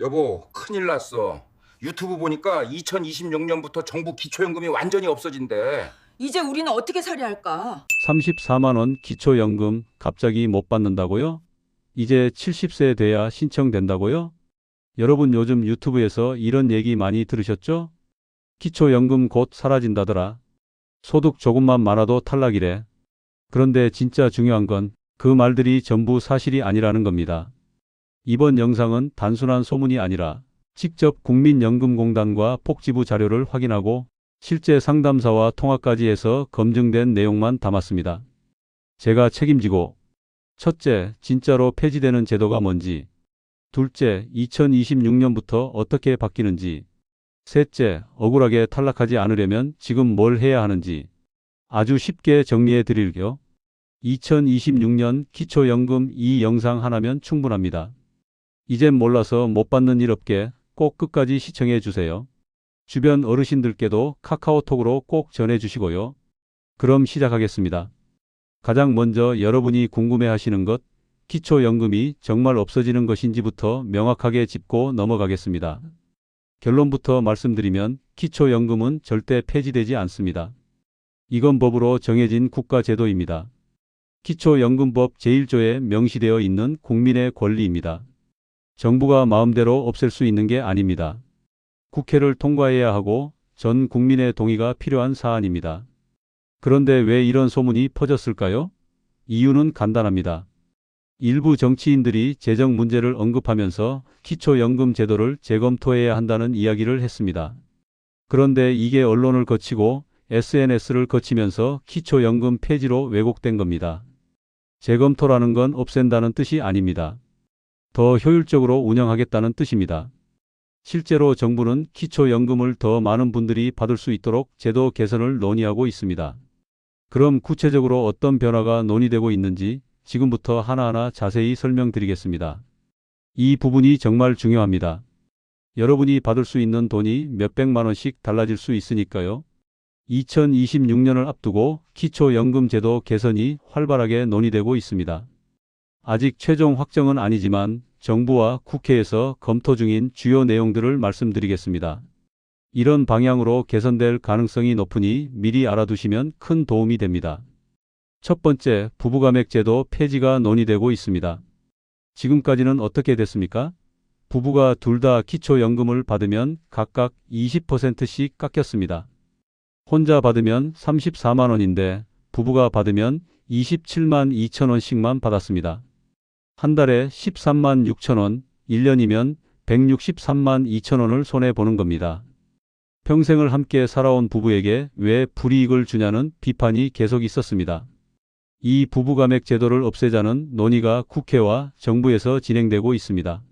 여보, 큰일 났어. 유튜브 보니까 2026년부터 정부 기초연금이 완전히 없어진대. 이제 우리는 어떻게 살아야 할까? 34만 원 기초연금 갑자기 못 받는다고요? 이제 70세 돼야 신청된다고요? 여러분 요즘 유튜브에서 이런 얘기 많이 들으셨죠? 기초연금 곧 사라진다더라. 소득 조금만 많아도 탈락이래. 그런데 진짜 중요한 건 그 말들이 전부 사실이 아니라는 겁니다. 이번 영상은 단순한 소문이 아니라 직접 국민연금공단과 복지부 자료를 확인하고 실제 상담사와 통화까지 해서 검증된 내용만 담았습니다. 제가 책임지고 첫째, 진짜로 폐지되는 제도가 뭔지, 둘째, 2026년부터 어떻게 바뀌는지, 셋째, 억울하게 탈락하지 않으려면 지금 뭘 해야 하는지 아주 쉽게 정리해 드릴게요. 2026년 기초연금 이 영상 하나면 충분합니다. 이젠 몰라서 못 받는 일 없게 꼭 끝까지 시청해 주세요. 주변 어르신들께도 카카오톡으로 꼭 전해 주시고요. 그럼 시작하겠습니다. 가장 먼저 여러분이 궁금해 하시는 것, 기초연금이 정말 없어지는 것인지부터 명확하게 짚고 넘어가겠습니다. 결론부터 말씀드리면 기초연금은 절대 폐지되지 않습니다. 이건 법으로 정해진 국가제도입니다. 기초연금법 제1조에 명시되어 있는 국민의 권리입니다. 정부가 마음대로 없앨 수 있는 게 아닙니다. 국회를 통과해야 하고 전 국민의 동의가 필요한 사안입니다. 그런데 왜 이런 소문이 퍼졌을까요? 이유는 간단합니다. 일부 정치인들이 재정 문제를 언급하면서 기초연금 제도를 재검토해야 한다는 이야기를 했습니다. 그런데 이게 언론을 거치고 SNS를 거치면서 기초연금 폐지로 왜곡된 겁니다. 재검토라는 건 없앤다는 뜻이 아닙니다. 더 효율적으로 운영하겠다는 뜻입니다. 실제로 정부는 기초연금을 더 많은 분들이 받을 수 있도록 제도 개선을 논의하고 있습니다. 그럼 구체적으로 어떤 변화가 논의되고 있는지 지금부터 하나하나 자세히 설명드리겠습니다. 이 부분이 정말 중요합니다. 여러분이 받을 수 있는 돈이 몇백만 원씩 달라질 수 있으니까요. 2026년을 앞두고 기초연금 제도 개선이 활발하게 논의되고 있습니다. 아직 최종 확정은 아니지만 정부와 국회에서 검토 중인 주요 내용들을 말씀드리겠습니다. 이런 방향으로 개선될 가능성이 높으니 미리 알아두시면 큰 도움이 됩니다. 첫 번째, 부부감액제도 폐지가 논의되고 있습니다. 지금까지는 어떻게 됐습니까? 부부가 둘 다 기초연금을 받으면 각각 20%씩 깎였습니다. 혼자 받으면 34만 원인데 부부가 받으면 27만 2천 원씩만 받았습니다. 한 달에 13만 6천 원, 1년이면 163만 2천 원을 손해보는 겁니다. 평생을 함께 살아온 부부에게 왜 불이익을 주냐는 비판이 계속 있었습니다. 이 부부감액 제도를 없애자는 논의가 국회와 정부에서 진행되고 있습니다.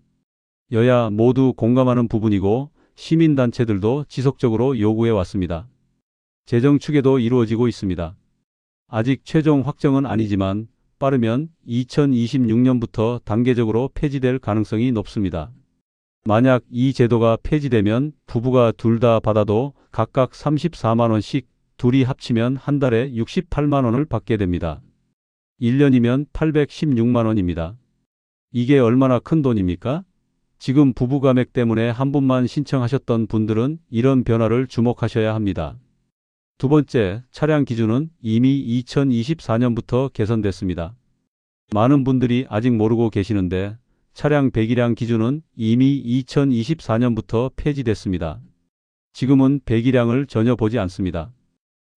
여야 모두 공감하는 부분이고 시민단체들도 지속적으로 요구해 왔습니다. 재정 추계도 이루어지고 있습니다. 아직 최종 확정은 아니지만 빠르면 2026년부터 단계적으로 폐지될 가능성이 높습니다. 만약 이 제도가 폐지되면 부부가 둘 다 받아도 각각 34만 원씩, 둘이 합치면 한 달에 68만 원을 받게 됩니다. 1년이면 816만 원입니다. 이게 얼마나 큰 돈입니까? 지금 부부감액 때문에 한 분만 신청하셨던 분들은 이런 변화를 주목하셔야 합니다. 두 번째, 차량 기준은 이미 2024년부터 개선됐습니다. 많은 분들이 아직 모르고 계시는데 차량 배기량 기준은 이미 2024년부터 폐지됐습니다. 지금은 배기량을 전혀 보지 않습니다.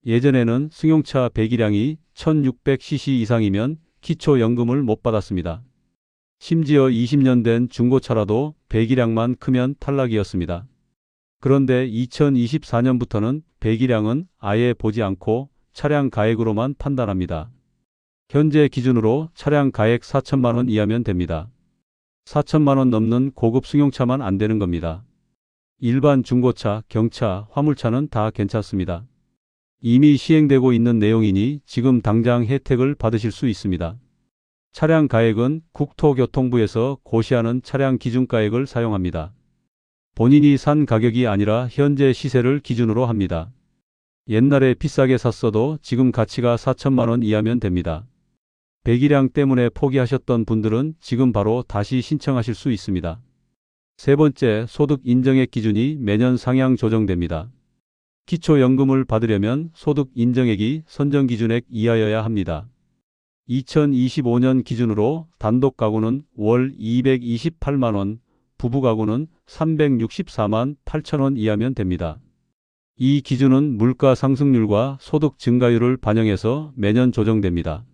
예전에는 승용차 배기량이 1600cc 이상이면 기초연금을 못 받았습니다. 심지어 20년 된 중고차라도 배기량만 크면 탈락이었습니다. 그런데 2024년부터는 배기량은 아예 보지 않고 차량 가액으로만 판단합니다. 현재 기준으로 차량 가액 4천만 원 이하면 됩니다. 4천만 원 넘는 고급 승용차만 안 되는 겁니다. 일반 중고차, 경차, 화물차는 다 괜찮습니다. 이미 시행되고 있는 내용이니 지금 당장 혜택을 받으실 수 있습니다. 차량 가액은 국토교통부에서 고시하는 차량 기준가액을 사용합니다. 본인이 산 가격이 아니라 현재 시세를 기준으로 합니다. 옛날에 비싸게 샀어도 지금 가치가 4천만 원 이하면 됩니다. 배기량 때문에 포기하셨던 분들은 지금 바로 다시 신청하실 수 있습니다. 세 번째, 소득 인정액 기준이 매년 상향 조정됩니다. 기초연금을 받으려면 소득 인정액이 선정 기준액 이하여야 합니다. 2025년 기준으로 단독 가구는 월 228만 원, 부부 가구는 364만 8천 원 이하면 됩니다. 이 기준은 물가 상승률과 소득 증가율을 반영해서 매년 조정됩니다.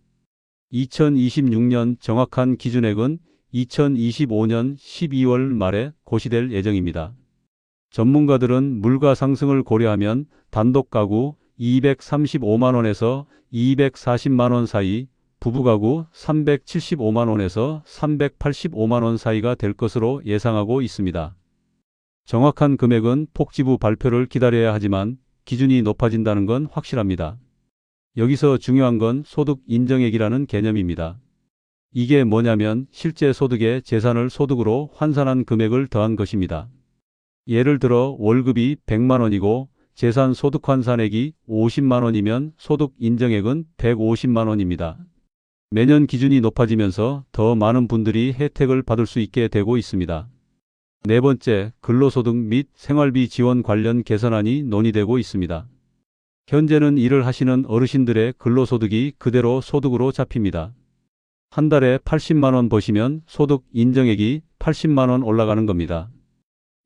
2026년 정확한 기준액은 2025년 12월 말에 고시될 예정입니다. 전문가들은 물가 상승을 고려하면 단독 가구 235만 원에서 240만 원 사이, 부부 가구 375만 원에서 385만 원 사이가 될 것으로 예상하고 있습니다. 정확한 금액은 복지부 발표를 기다려야 하지만 기준이 높아진다는 건 확실합니다. 여기서 중요한 건 소득 인정액이라는 개념입니다. 이게 뭐냐면 실제 소득에 재산을 소득으로 환산한 금액을 더한 것입니다. 예를 들어 월급이 100만 원이고 재산 소득 환산액이 50만 원이면 소득 인정액은 150만 원입니다. 매년 기준이 높아지면서 더 많은 분들이 혜택을 받을 수 있게 되고 있습니다. 네 번째, 근로소득 및 생활비 지원 관련 개선안이 논의되고 있습니다. 현재는 일을 하시는 어르신들의 근로소득이 그대로 소득으로 잡힙니다. 한 달에 80만 원 버시면 소득 인정액이 80만 원 올라가는 겁니다.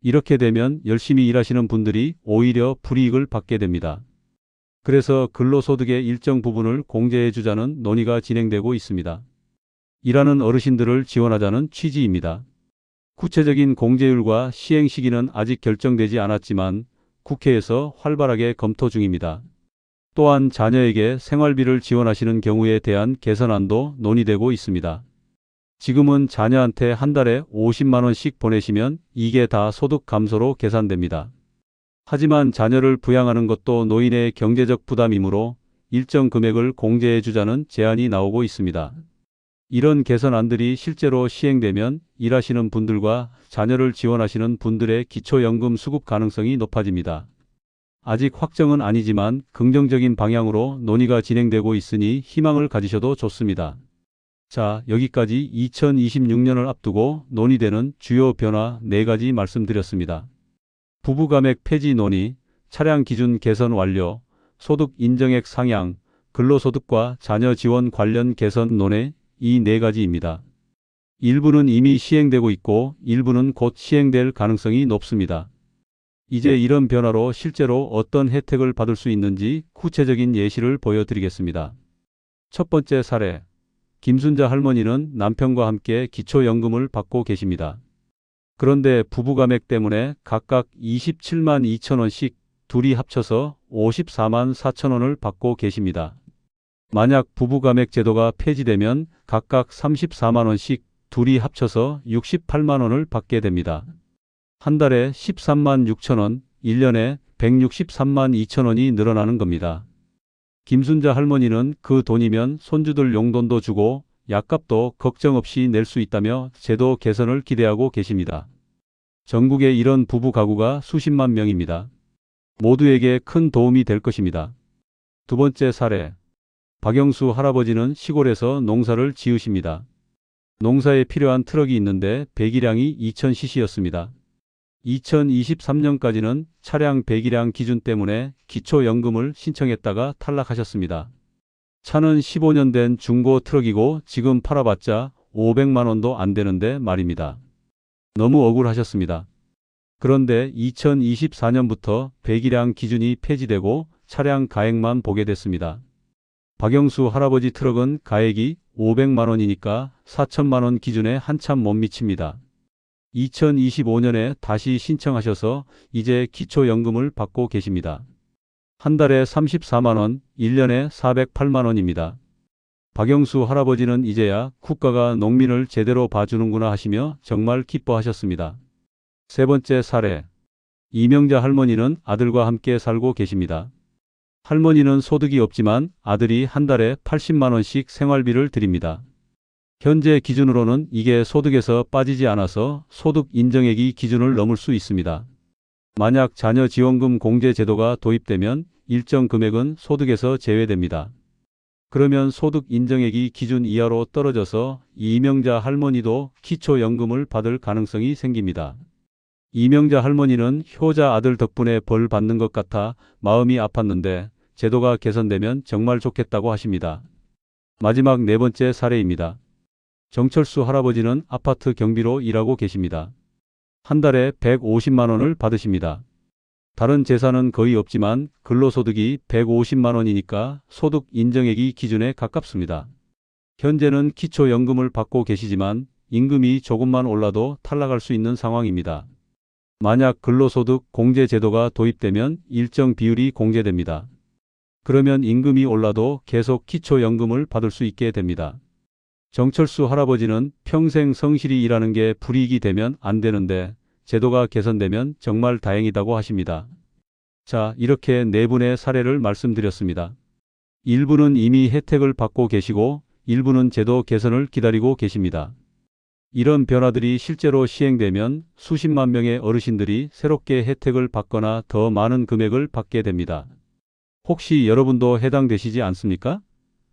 이렇게 되면 열심히 일하시는 분들이 오히려 불이익을 받게 됩니다. 그래서 근로소득의 일정 부분을 공제해 주자는 논의가 진행되고 있습니다. 일하는 어르신들을 지원하자는 취지입니다. 구체적인 공제율과 시행 시기는 아직 결정되지 않았지만 국회에서 활발하게 검토 중입니다. 또한 자녀에게 생활비를 지원하시는 경우에 대한 개선안도 논의되고 있습니다. 지금은 자녀한테 한 달에 50만 원씩 보내시면 이게 다 소득 감소로 계산됩니다. 하지만 자녀를 부양하는 것도 노인의 경제적 부담이므로 일정 금액을 공제해 주자는 제안이 나오고 있습니다. 이런 개선안들이 실제로 시행되면 일하시는 분들과 자녀를 지원하시는 분들의 기초연금 수급 가능성이 높아집니다. 아직 확정은 아니지만 긍정적인 방향으로 논의가 진행되고 있으니 희망을 가지셔도 좋습니다. 자, 여기까지 2026년을 앞두고 논의되는 주요 변화 4가지 말씀드렸습니다. 부부감액 폐지 논의, 차량 기준 개선 완료, 소득 인정액 상향, 근로소득과 자녀 지원 관련 개선 논의 이 4가지입니다. 일부는 이미 시행되고 있고 일부는 곧 시행될 가능성이 높습니다. 이제 이런 변화로 실제로 어떤 혜택을 받을 수 있는지 구체적인 예시를 보여드리겠습니다. 첫 번째 사례. 김순자 할머니는 남편과 함께 기초연금을 받고 계십니다. 그런데 부부감액 때문에 각각 27만 2천 원씩 둘이 합쳐서 54만 4천 원을 받고 계십니다. 만약 부부감액 제도가 폐지되면 각각 34만 원씩 둘이 합쳐서 68만 원을 받게 됩니다. 한 달에 13만 6천 원, 1년에 163만 2천 원이 늘어나는 겁니다. 김순자 할머니는 그 돈이면 손주들 용돈도 주고 약값도 걱정 없이 낼 수 있다며 제도 개선을 기대하고 계십니다. 전국에 이런 부부 가구가 수십만 명입니다. 모두에게 큰 도움이 될 것입니다. 두 번째 사례. 박영수 할아버지는 시골에서 농사를 지으십니다. 농사에 필요한 트럭이 있는데 배기량이 2000cc였습니다. 2023년까지는 차량 배기량 기준 때문에 기초연금을 신청했다가 탈락하셨습니다. 차는 15년 된 중고 트럭이고 지금 팔아봤자 500만 원도 안 되는데 말입니다. 너무 억울하셨습니다. 그런데 2024년부터 배기량 기준이 폐지되고 차량 가액만 보게 됐습니다. 박영수 할아버지 트럭은 가액이 500만 원이니까 4천만 원 기준에 한참 못 미칩니다. 2025년에 다시 신청하셔서 이제 기초연금을 받고 계십니다. 한 달에 34만 원, 1년에 408만 원입니다. 박영수 할아버지는 이제야 국가가 농민을 제대로 봐주는구나 하시며 정말 기뻐하셨습니다. 세 번째 사례. 이명자 할머니는 아들과 함께 살고 계십니다. 할머니는 소득이 없지만 아들이 한 달에 80만 원씩 생활비를 드립니다. 현재 기준으로는 이게 소득에서 빠지지 않아서 소득 인정액이 기준을 넘을 수 있습니다. 만약 자녀 지원금 공제 제도가 도입되면 일정 금액은 소득에서 제외됩니다. 그러면 소득 인정액이 기준 이하로 떨어져서 이명자 할머니도 기초연금을 받을 가능성이 생깁니다. 이명자 할머니는 효자 아들 덕분에 벌 받는 것 같아 마음이 아팠는데 제도가 개선되면 정말 좋겠다고 하십니다. 마지막 네 번째 사례입니다. 정철수 할아버지는 아파트 경비로 일하고 계십니다. 한 달에 150만 원을 받으십니다. 다른 재산은 거의 없지만 근로소득이 150만 원이니까 소득 인정액이 기준에 가깝습니다. 현재는 기초연금을 받고 계시지만 임금이 조금만 올라도 탈락할 수 있는 상황입니다. 만약 근로소득 공제제도가 도입되면 일정 비율이 공제됩니다. 그러면 임금이 올라도 계속 기초연금을 받을 수 있게 됩니다. 정철수 할아버지는 평생 성실히 일하는 게 불이익이 되면 안 되는데 제도가 개선되면 정말 다행이라고 하십니다. 자, 이렇게 네 분의 사례를 말씀드렸습니다. 일부는 이미 혜택을 받고 계시고 일부는 제도 개선을 기다리고 계십니다. 이런 변화들이 실제로 시행되면 수십만 명의 어르신들이 새롭게 혜택을 받거나 더 많은 금액을 받게 됩니다. 혹시 여러분도 해당되시지 않습니까?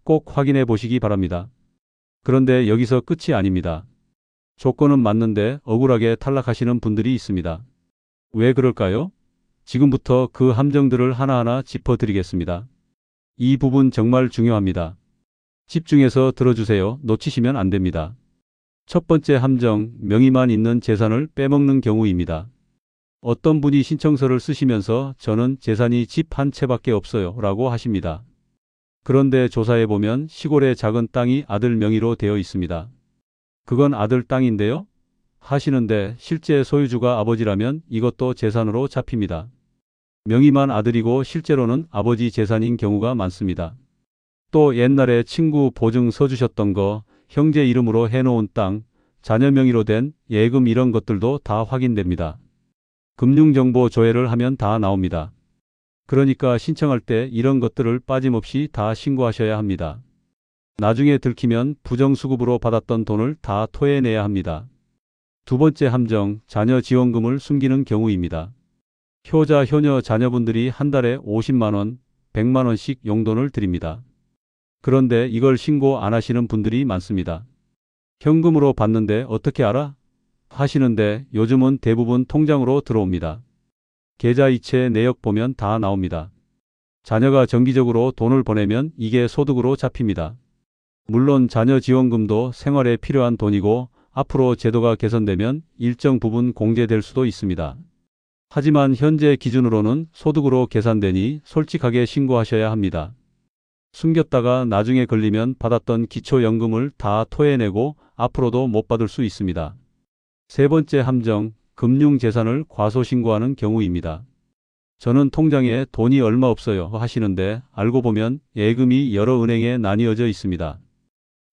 꼭 확인해 보시기 바랍니다. 그런데 여기서 끝이 아닙니다. 조건은 맞는데 억울하게 탈락하시는 분들이 있습니다. 왜 그럴까요? 지금부터 그 함정들을 하나하나 짚어드리겠습니다. 이 부분 정말 중요합니다. 집중해서 들어주세요. 놓치시면 안 됩니다. 첫 번째 함정, 명의만 있는 재산을 빼먹는 경우입니다. 어떤 분이 신청서를 쓰시면서 저는 재산이 집 한 채밖에 없어요 라고 하십니다. 그런데 조사해보면 시골의 작은 땅이 아들 명의로 되어 있습니다. 그건 아들 땅인데요? 하시는데 실제 소유주가 아버지라면 이것도 재산으로 잡힙니다. 명의만 아들이고 실제로는 아버지 재산인 경우가 많습니다. 또 옛날에 친구 보증 서주셨던 거, 형제 이름으로 해놓은 땅, 자녀 명의로 된 예금 이런 것들도 다 확인됩니다. 금융정보 조회를 하면 다 나옵니다. 그러니까 신청할 때 이런 것들을 빠짐없이 다 신고하셔야 합니다. 나중에 들키면 부정수급으로 받았던 돈을 다 토해내야 합니다. 두 번째 함정, 자녀 지원금을 숨기는 경우입니다. 효자, 효녀 자녀분들이 한 달에 50만 원, 100만 원씩 용돈을 드립니다. 그런데 이걸 신고 안 하시는 분들이 많습니다. 현금으로 받는데 어떻게 알아? 하시는데 요즘은 대부분 통장으로 들어옵니다. 계좌이체 내역 보면 다 나옵니다. 자녀가 정기적으로 돈을 보내면 이게 소득으로 잡힙니다. 물론 자녀 지원금도 생활에 필요한 돈이고 앞으로 제도가 개선되면 일정 부분 공제될 수도 있습니다. 하지만 현재 기준으로는 소득으로 계산되니 솔직하게 신고하셔야 합니다. 숨겼다가 나중에 걸리면 받았던 기초연금을 다 토해내고 앞으로도 못 받을 수 있습니다. 세 번째 함정, 금융재산을 과소신고하는 경우입니다. 저는 통장에 돈이 얼마 없어요 하시는데 알고 보면 예금이 여러 은행에 나뉘어져 있습니다.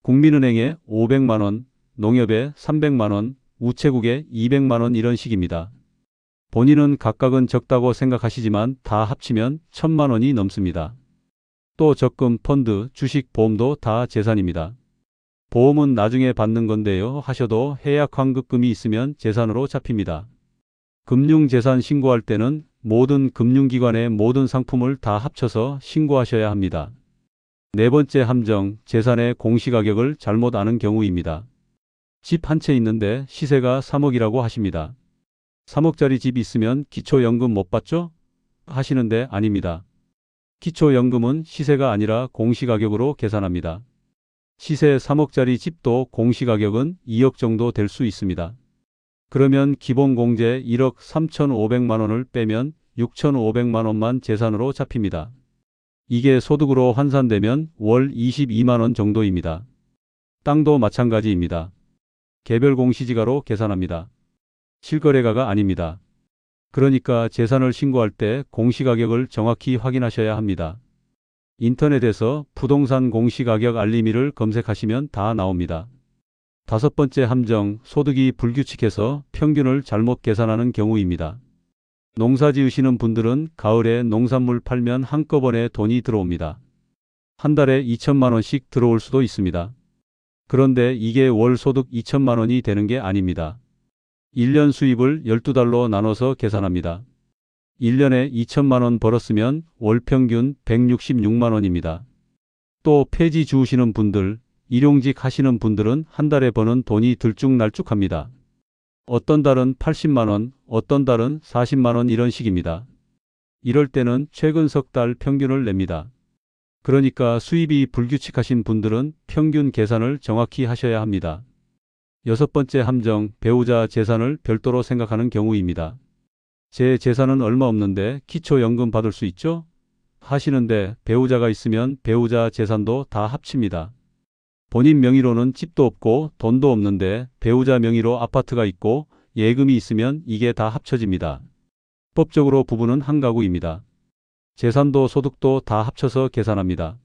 국민은행에 500만 원, 농협에 300만 원, 우체국에 200만 원 이런 식입니다. 본인은 각각은 적다고 생각하시지만 다 합치면 1000만 원이 넘습니다. 또 적금, 펀드, 주식, 보험도 다 재산입니다. 보험은 나중에 받는 건데요 하셔도 해약 환급금이 있으면 재산으로 잡힙니다. 금융재산 신고할 때는 모든 금융기관의 모든 상품을 다 합쳐서 신고하셔야 합니다. 네 번째 함정, 재산의 공시가격을 잘못 아는 경우입니다. 집 한 채 있는데 시세가 3억이라고 하십니다. 3억짜리 집 있으면 기초연금 못 받죠? 하시는데 아닙니다. 기초연금은 시세가 아니라 공시가격으로 계산합니다. 시세 3억짜리 집도 공시가격은 2억 정도 될 수 있습니다. 그러면 기본공제 1억 3,500만 원을 빼면 6,500만 원만 재산으로 잡힙니다. 이게 소득으로 환산되면 월 22만 원 정도입니다. 땅도 마찬가지입니다. 개별 공시지가로 계산합니다. 실거래가가 아닙니다. 그러니까 재산을 신고할 때 공시가격을 정확히 확인하셔야 합니다. 인터넷에서 부동산 공시가격 알림이를 검색하시면 다 나옵니다. 다섯 번째 함정, 소득이 불규칙해서 평균을 잘못 계산하는 경우입니다. 농사 지으시는 분들은 가을에 농산물 팔면 한꺼번에 돈이 들어옵니다. 한 달에 2천만 원씩 들어올 수도 있습니다. 그런데 이게 월 소득 2천만 원이 되는 게 아닙니다. 1년 수입을 12달로 나눠서 계산합니다. 1년에 2천만 원 벌었으면 월 평균 166만 원입니다. 또 폐지 주우시는 분들, 일용직 하시는 분들은 한 달에 버는 돈이 들쭉날쭉합니다. 어떤 달은 80만 원, 어떤 달은 40만 원 이런 식입니다. 이럴 때는 최근 석 달 평균을 냅니다. 그러니까 수입이 불규칙하신 분들은 평균 계산을 정확히 하셔야 합니다. 여섯 번째 함정, 배우자 재산을 별도로 생각하는 경우입니다. 제 재산은 얼마 없는데 기초연금 받을 수 있죠? 하시는데 배우자가 있으면 배우자 재산도 다 합칩니다. 본인 명의로는 집도 없고 돈도 없는데 배우자 명의로 아파트가 있고 예금이 있으면 이게 다 합쳐집니다. 법적으로 부부는 한 가구입니다. 재산도 소득도 다 합쳐서 계산합니다.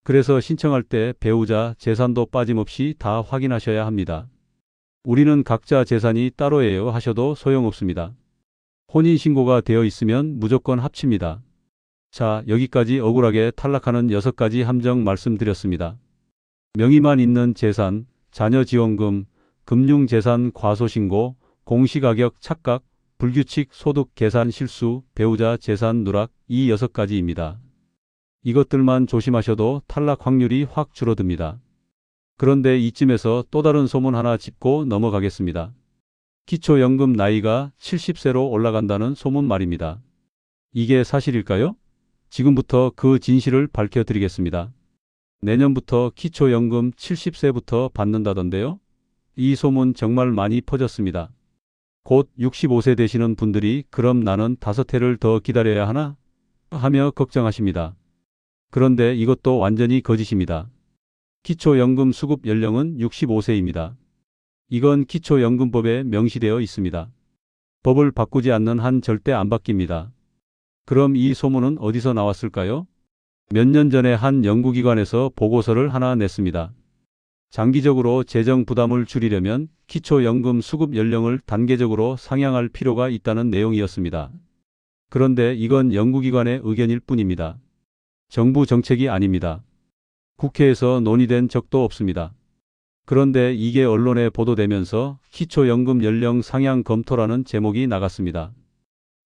그래서 신청할 때 배우자 재산도 빠짐없이 다 확인하셔야 합니다. 우리는 각자 재산이 따로예요 하셔도 소용없습니다. 혼인신고가 되어 있으면 무조건 합칩니다. 자, 여기까지 억울하게 탈락하는 6가지 함정 말씀드렸습니다. 명의만 있는 재산, 자녀지원금, 금융재산 과소신고, 공시가격 착각, 불규칙 소득 계산 실수, 배우자 재산 누락 이 6가지입니다. 이것들만 조심하셔도 탈락 확률이 확 줄어듭니다. 그런데 이쯤에서 또 다른 소문 하나 짚고 넘어가겠습니다. 기초연금 나이가 70세로 올라간다는 소문 말입니다. 이게 사실일까요? 지금부터 그 진실을 밝혀드리겠습니다. 내년부터 기초연금 70세부터 받는다던데요? 이 소문 정말 많이 퍼졌습니다. 곧 65세 되시는 분들이 그럼 나는 5해를 더 기다려야 하나? 하며 걱정하십니다. 그런데 이것도 완전히 거짓입니다. 기초연금 수급 연령은 65세입니다. 이건 기초연금법에 명시되어 있습니다. 법을 바꾸지 않는 한 절대 안 바뀝니다. 그럼 이 소문은 어디서 나왔을까요? 몇 년 전에 한 연구기관에서 보고서를 하나 냈습니다. 장기적으로 재정 부담을 줄이려면 기초연금 수급 연령을 단계적으로 상향할 필요가 있다는 내용이었습니다. 그런데 이건 연구기관의 의견일 뿐입니다. 정부 정책이 아닙니다. 국회에서 논의된 적도 없습니다. 그런데 이게 언론에 보도되면서 기초연금 연령 상향 검토라는 제목이 나갔습니다.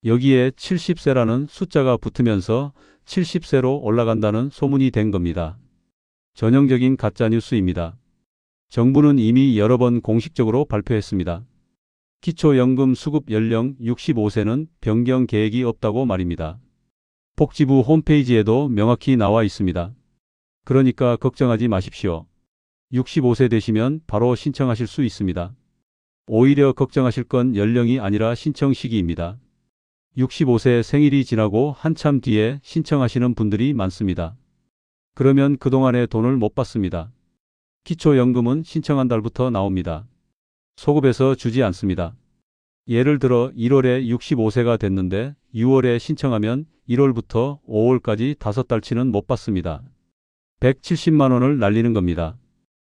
여기에 70세라는 숫자가 붙으면서 70세로 올라간다는 소문이 된 겁니다. 전형적인 가짜뉴스입니다. 정부는 이미 여러 번 공식적으로 발표했습니다. 기초연금 수급 연령 65세는 변경 계획이 없다고 말입니다. 복지부 홈페이지에도 명확히 나와 있습니다. 그러니까 걱정하지 마십시오. 65세 되시면 바로 신청하실 수 있습니다. 오히려 걱정하실 건 연령이 아니라 신청 시기입니다. 65세 생일이 지나고 한참 뒤에 신청하시는 분들이 많습니다. 그러면 그동안에 돈을 못 받습니다. 기초연금은 신청한 달부터 나옵니다. 소급해서 주지 않습니다. 예를 들어 1월에 65세가 됐는데 6월에 신청하면 1월부터 5월까지 5달치는 못 받습니다. 170만 원을 날리는 겁니다.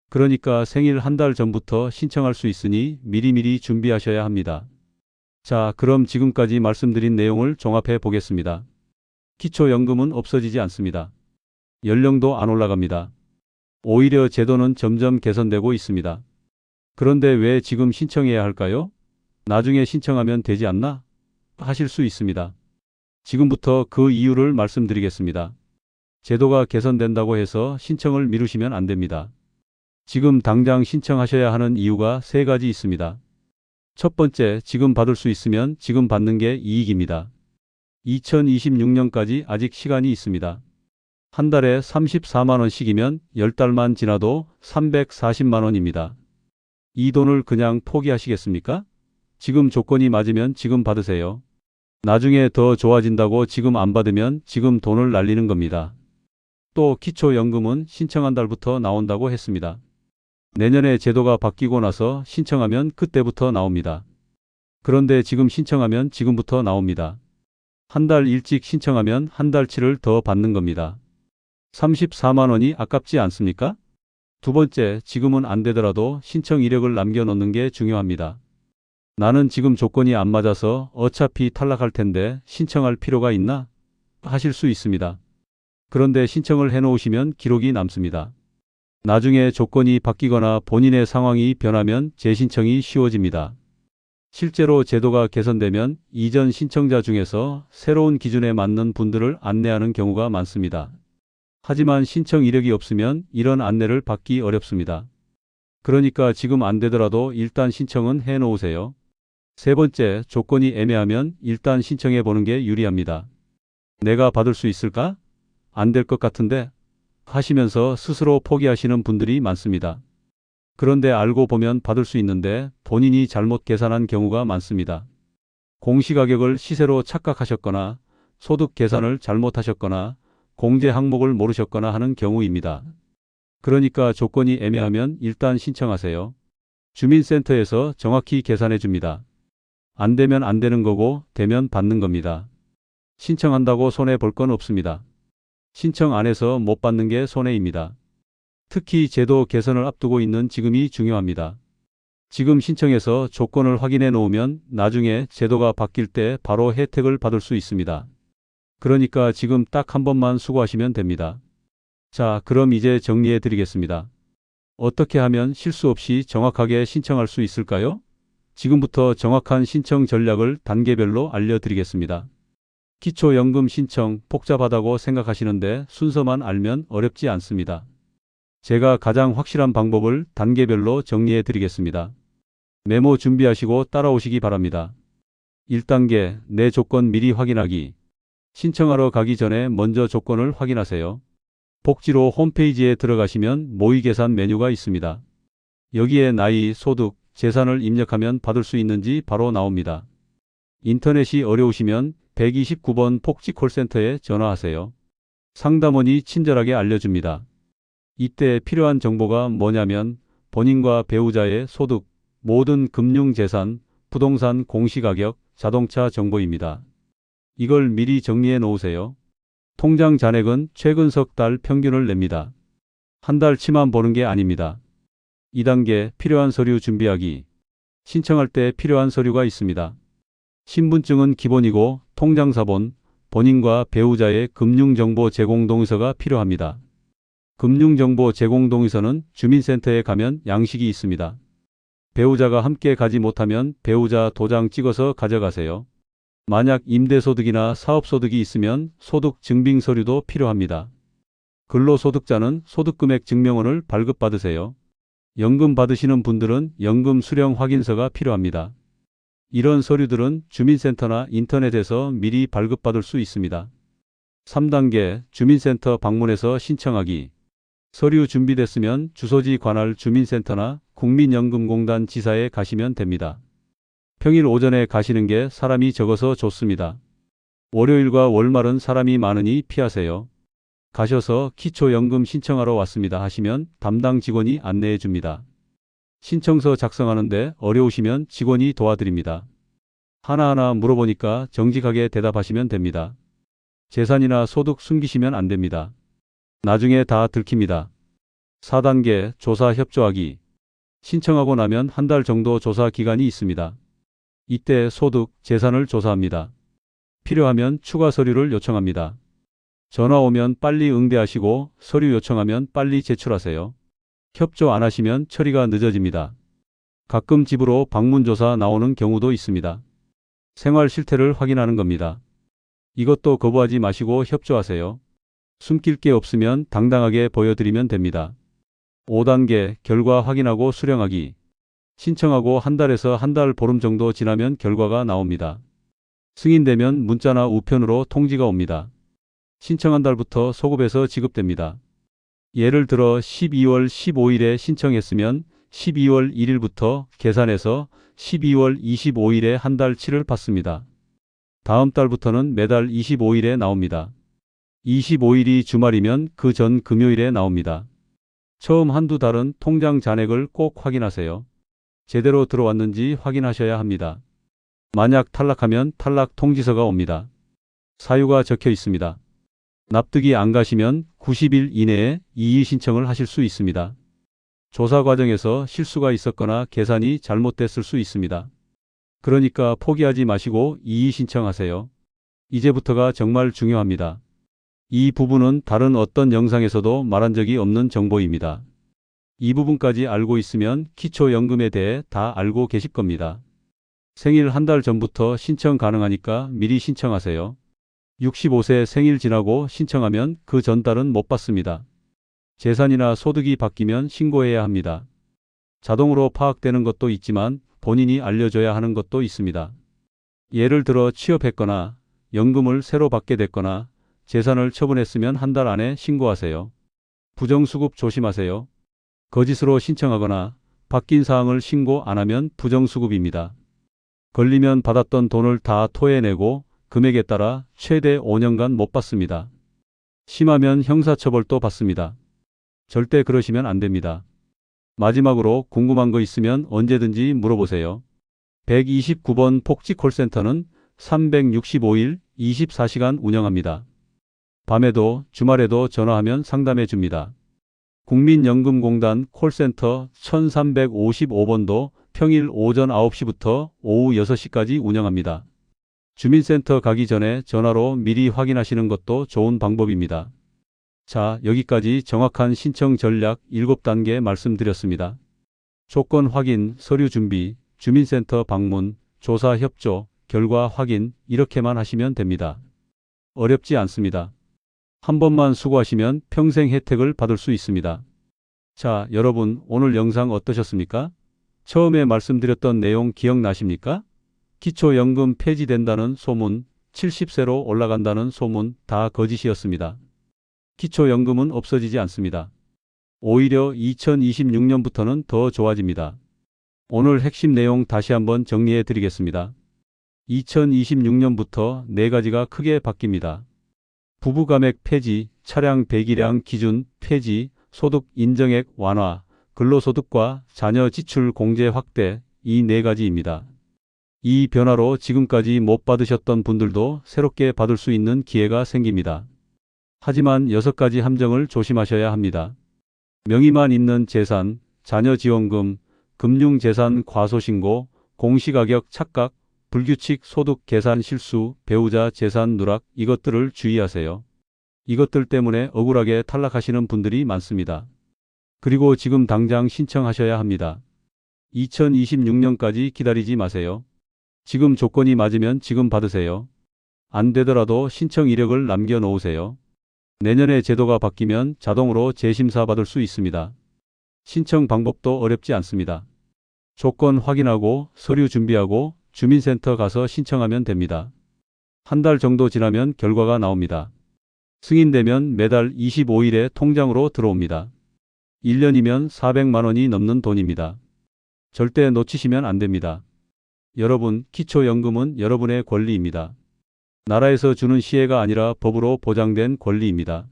그러니까 생일 한 달 전부터 신청할 수 있으니 미리미리 준비하셔야 합니다. 자, 그럼 지금까지 말씀드린 내용을 종합해 보겠습니다. 기초연금은 없어지지 않습니다. 연령도 안 올라갑니다. 오히려 제도는 점점 개선되고 있습니다. 그런데 왜 지금 신청해야 할까요? 나중에 신청하면 되지 않나? 하실 수 있습니다. 지금부터 그 이유를 말씀드리겠습니다. 제도가 개선된다고 해서 신청을 미루시면 안 됩니다. 지금 당장 신청하셔야 하는 이유가 3가지 있습니다. 첫 번째, 지금 받을 수 있으면 지금 받는 게 이익입니다. 2026년까지 아직 시간이 있습니다. 한 달에 34만 원씩이면 10달만 지나도 340만 원입니다. 이 돈을 그냥 포기하시겠습니까? 지금 조건이 맞으면 지금 받으세요. 나중에 더 좋아진다고 지금 안 받으면 지금 돈을 날리는 겁니다. 또 기초연금은 신청한 달부터 나온다고 했습니다. 내년에 제도가 바뀌고 나서 신청하면 그때부터 나옵니다. 그런데 지금 신청하면 지금부터 나옵니다. 한 달 일찍 신청하면 한 달치를 더 받는 겁니다. 34만 원이 아깝지 않습니까? 두 번째, 지금은 안 되더라도 신청 이력을 남겨놓는 게 중요합니다. 나는 지금 조건이 안 맞아서 어차피 탈락할 텐데 신청할 필요가 있나? 하실 수 있습니다. 그런데 신청을 해놓으시면 기록이 남습니다. 나중에 조건이 바뀌거나 본인의 상황이 변하면 재신청이 쉬워집니다. 실제로 제도가 개선되면 이전 신청자 중에서 새로운 기준에 맞는 분들을 안내하는 경우가 많습니다. 하지만 신청 이력이 없으면 이런 안내를 받기 어렵습니다. 그러니까 지금 안 되더라도 일단 신청은 해놓으세요. 세 번째, 조건이 애매하면 일단 신청해 보는 게 유리합니다. 내가 받을 수 있을까? 안 될 것 같은데? 하시면서 스스로 포기하시는 분들이 많습니다. 그런데 알고 보면 받을 수 있는데 본인이 잘못 계산한 경우가 많습니다. 공시가격을 시세로 착각하셨거나 소득 계산을 잘못하셨거나 공제 항목을 모르셨거나 하는 경우입니다. 그러니까 조건이 애매하면 일단 신청하세요. 주민센터에서 정확히 계산해 줍니다. 안 되면 안 되는 거고 되면 받는 겁니다. 신청한다고 손해 볼 건 없습니다. 신청 안 해서 못 받는 게 손해입니다. 특히 제도 개선을 앞두고 있는 지금이 중요합니다. 지금 신청해서 조건을 확인해 놓으면 나중에 제도가 바뀔 때 바로 혜택을 받을 수 있습니다. 그러니까 지금 딱 한 번만 수고하시면 됩니다. 자, 그럼 이제 정리해 드리겠습니다. 어떻게 하면 실수 없이 정확하게 신청할 수 있을까요? 지금부터 정확한 신청 전략을 단계별로 알려드리겠습니다. 기초연금 신청 복잡하다고 생각하시는데 순서만 알면 어렵지 않습니다. 제가 가장 확실한 방법을 단계별로 정리해 드리겠습니다. 메모 준비하시고 따라오시기 바랍니다. 1단계, 내 조건 미리 확인하기. 신청하러 가기 전에 먼저 조건을 확인하세요. 복지로 홈페이지에 들어가시면 모의계산 메뉴가 있습니다. 여기에 나이, 소득, 재산을 입력하면 받을 수 있는지 바로 나옵니다. 인터넷이 어려우시면 129번 복지콜센터에 전화하세요. 상담원이 친절하게 알려줍니다. 이때 필요한 정보가 뭐냐면 본인과 배우자의 소득, 모든 금융재산, 부동산 공시가격, 자동차 정보입니다. 이걸 미리 정리해 놓으세요. 통장 잔액은 최근 석 달 평균을 냅니다. 한 달치만 보는 게 아닙니다. 2단계, 필요한 서류 준비하기. 신청할 때 필요한 서류가 있습니다. 신분증은 기본이고 통장사본, 본인과 배우자의 금융정보 제공 동의서가 필요합니다. 금융정보 제공 동의서는 주민센터에 가면 양식이 있습니다. 배우자가 함께 가지 못하면 배우자 도장 찍어서 가져가세요. 만약 임대소득이나 사업소득이 있으면 소득 증빙 서류도 필요합니다. 근로소득자는 소득금액 증명원을 발급받으세요. 연금 받으시는 분들은 연금 수령 확인서가 필요합니다. 이런 서류들은 주민센터나 인터넷에서 미리 발급받을 수 있습니다. 3단계, 주민센터 방문해서 신청하기. 서류 준비됐으면 주소지 관할 주민센터나 국민연금공단 지사에 가시면 됩니다. 평일 오전에 가시는 게 사람이 적어서 좋습니다. 월요일과 월말은 사람이 많으니 피하세요. 가셔서 기초연금 신청하러 왔습니다 하시면 담당 직원이 안내해 줍니다. 신청서 작성하는데 어려우시면 직원이 도와드립니다. 하나하나 물어보니까 정직하게 대답하시면 됩니다. 재산이나 소득 숨기시면 안 됩니다. 나중에 다 들킵니다. 4단계, 조사 협조하기. 신청하고 나면 한 달 정도 조사 기간이 있습니다. 이때 소득, 재산을 조사합니다. 필요하면 추가 서류를 요청합니다. 전화 오면 빨리 응대하시고 서류 요청하면 빨리 제출하세요. 협조 안 하시면 처리가 늦어집니다. 가끔 집으로 방문조사 나오는 경우도 있습니다. 생활 실태를 확인하는 겁니다. 이것도 거부하지 마시고 협조하세요. 숨길 게 없으면 당당하게 보여드리면 됩니다. 5단계, 결과 확인하고 수령하기. 신청하고 한 달에서 한 달 보름 정도 지나면 결과가 나옵니다. 승인되면 문자나 우편으로 통지가 옵니다. 신청한 달부터 소급해서 지급됩니다. 예를 들어 12월 15일에 신청했으면 12월 1일부터 계산해서 12월 25일에 한 달치를 받습니다. 다음 달부터는 매달 25일에 나옵니다. 25일이 주말이면 그 전 금요일에 나옵니다. 처음 한두 달은 통장 잔액을 꼭 확인하세요. 제대로 들어왔는지 확인하셔야 합니다. 만약 탈락하면 탈락 통지서가 옵니다. 사유가 적혀 있습니다. 납득이 안 가시면 90일 이내에 이의 신청을 하실 수 있습니다. 조사 과정에서 실수가 있었거나 계산이 잘못됐을 수 있습니다. 그러니까 포기하지 마시고 이의 신청하세요. 이제부터가 정말 중요합니다. 이 부분은 다른 어떤 영상에서도 말한 적이 없는 정보입니다. 이 부분까지 알고 있으면 기초연금에 대해 다 알고 계실 겁니다. 생일 한 달 전부터 신청 가능하니까 미리 신청하세요. 65세 생일 지나고 신청하면 그 전달은 못 받습니다. 재산이나 소득이 바뀌면 신고해야 합니다. 자동으로 파악되는 것도 있지만 본인이 알려줘야 하는 것도 있습니다. 예를 들어 취업했거나 연금을 새로 받게 됐거나 재산을 처분했으면 한 달 안에 신고하세요. 부정수급 조심하세요. 거짓으로 신청하거나 바뀐 사항을 신고 안 하면 부정수급입니다. 걸리면 받았던 돈을 다 토해내고 금액에 따라 최대 5년간 못 받습니다. 심하면 형사처벌도 받습니다. 절대 그러시면 안 됩니다. 마지막으로 궁금한 거 있으면 언제든지 물어보세요. 129번 복지콜센터는 365일 24시간 운영합니다. 밤에도 주말에도 전화하면 상담해 줍니다. 국민연금공단 콜센터 1355번도 평일 오전 9시부터 오후 6시까지 운영합니다. 주민센터 가기 전에 전화로 미리 확인하시는 것도 좋은 방법입니다. 자, 여기까지 정확한 신청 전략 7단계 말씀드렸습니다. 조건 확인, 서류 준비, 주민센터 방문, 조사 협조, 결과 확인 이렇게만 하시면 됩니다. 어렵지 않습니다. 한 번만 수고하시면 평생 혜택을 받을 수 있습니다. 자, 여러분 오늘 영상 어떠셨습니까? 처음에 말씀드렸던 내용 기억나십니까? 기초연금 폐지된다는 소문, 70세로 올라간다는 소문 다 거짓이었습니다. 기초연금은 없어지지 않습니다. 오히려 2026년부터는 더 좋아집니다. 오늘 핵심 내용 다시 한번 정리해 드리겠습니다. 2026년부터 4가지가 크게 바뀝니다. 부부감액 폐지, 차량 배기량 기준 폐지, 소득 인정액 완화, 근로소득과 자녀 지출 공제 확대 이 4가지입니다. 이 변화로 지금까지 못 받으셨던 분들도 새롭게 받을 수 있는 기회가 생깁니다. 하지만 6가지 함정을 조심하셔야 합니다. 명의만 있는 재산, 자녀 지원금, 금융재산 과소신고, 공시가격 착각, 불규칙 소득 계산 실수, 배우자 재산 누락 이것들을 주의하세요. 이것들 때문에 억울하게 탈락하시는 분들이 많습니다. 그리고 지금 당장 신청하셔야 합니다. 2026년까지 기다리지 마세요. 지금 조건이 맞으면 지금 받으세요. 안 되더라도 신청 이력을 남겨놓으세요. 내년에 제도가 바뀌면 자동으로 재심사 받을 수 있습니다. 신청 방법도 어렵지 않습니다. 조건 확인하고 서류 준비하고 주민센터 가서 신청하면 됩니다. 한 달 정도 지나면 결과가 나옵니다. 승인되면 매달 25일에 통장으로 들어옵니다. 1년이면 400만 원이 넘는 돈입니다. 절대 놓치시면 안 됩니다. 여러분, 기초연금은 여러분의 권리입니다. 나라에서 주는 시혜가 아니라 법으로 보장된 권리입니다.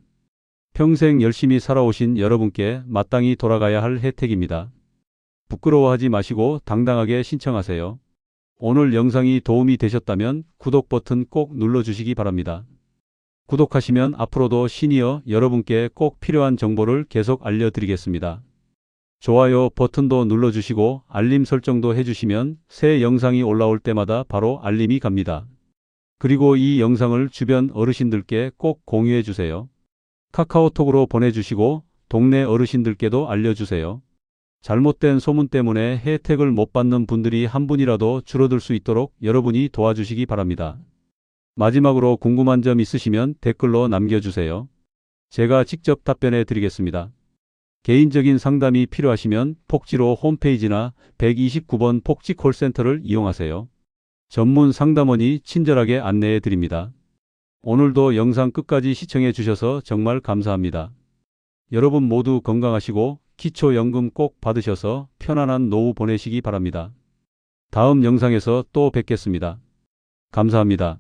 평생 열심히 살아오신 여러분께 마땅히 돌아가야 할 혜택입니다. 부끄러워하지 마시고 당당하게 신청하세요. 오늘 영상이 도움이 되셨다면 구독 버튼 꼭 눌러주시기 바랍니다. 구독하시면 앞으로도 시니어 여러분께 꼭 필요한 정보를 계속 알려드리겠습니다. 좋아요 버튼도 눌러주시고 알림 설정도 해주시면 새 영상이 올라올 때마다 바로 알림이 갑니다. 그리고 이 영상을 주변 어르신들께 꼭 공유해 주세요. 카카오톡으로 보내주시고 동네 어르신들께도 알려주세요. 잘못된 소문 때문에 혜택을 못 받는 분들이 한 분이라도 줄어들 수 있도록 여러분이 도와주시기 바랍니다. 마지막으로 궁금한 점 있으시면 댓글로 남겨주세요. 제가 직접 답변해 드리겠습니다. 개인적인 상담이 필요하시면 폭지로 홈페이지나 129번 폭지 콜센터를 이용하세요. 전문 상담원이 친절하게 안내해 드립니다. 오늘도 영상 끝까지 시청해 주셔서 정말 감사합니다. 여러분 모두 건강하시고 기초연금 꼭 받으셔서 편안한 노후 보내시기 바랍니다. 다음 영상에서 또 뵙겠습니다. 감사합니다.